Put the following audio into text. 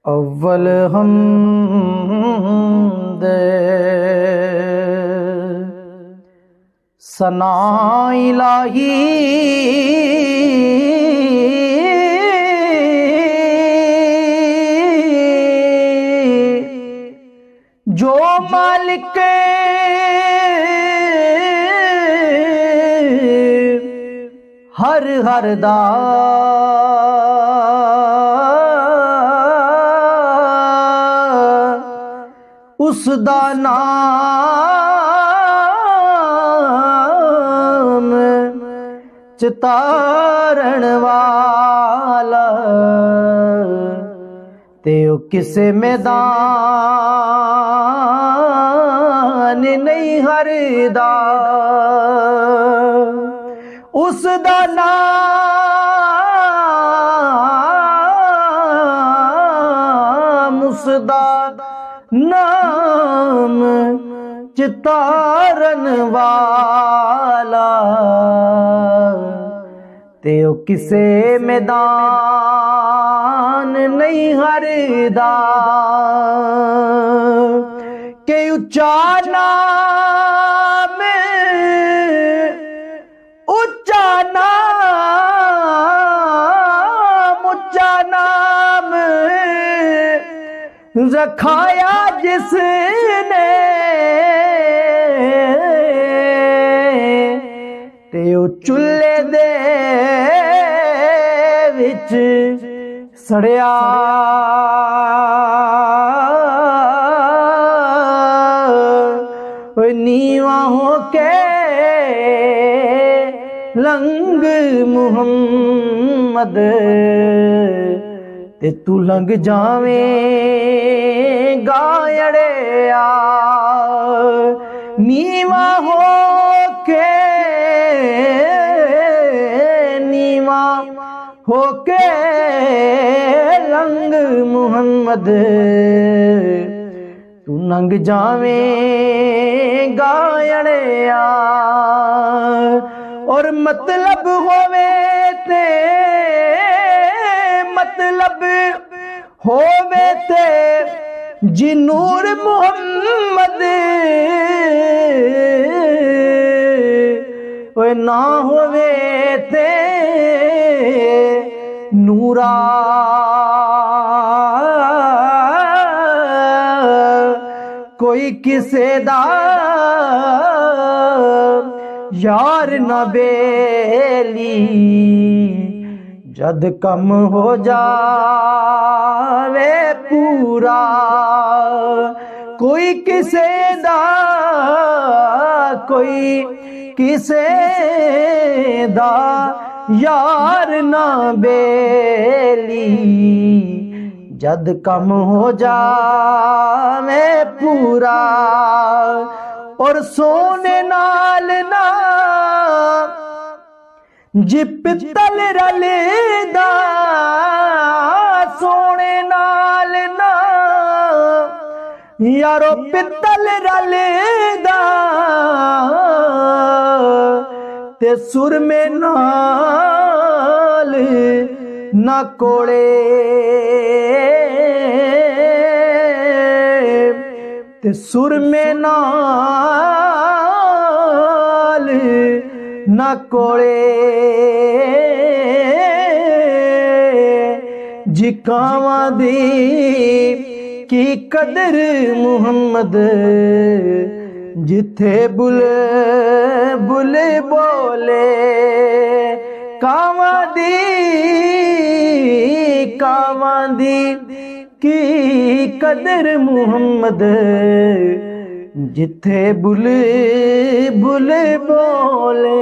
अव्वल हमद सना इलाही जो मालिक हर हर दा उसदा नाम चितारण वाला ते ओ किसे मैदान नहीं हरदा उसदा नाम उसदा नाम चितारन वाला ते ओ किसे मैदान नहीं हरदा के उच्चा नाम उच्चा नाम उच्चा नाम रखाया जिसने ते ओ चुल्हे दे विच सड़िया नीवा होके लंग मुहम्मद ते तू लंघ जावें गायड़िया नीवा होके लंघ मुहम्मद तू लंघ जावें गायड़िया और मतलब होवे ते मतलब होवे ते जी नूर मुहम्मद ओए ना होवे ते नूरा कोई किसे दा यार न बेली जद कम हो जावे पूरा कोई किसे दा कोई किसे दा यार ना बेली जद कम हो जावे पूरा और सोने नाल ना जी पित्तल रलदा सोने नाल ना यारो पित्तल रलदा ते सुर में नाल ना कोड़े ते सुर में नाल ना कोड़े जिकावा दी की कदर मुहम्मद जिथे बुले बुले बोले कावां दी की कदर मुहम्मद जिथे बुले बुले बोले।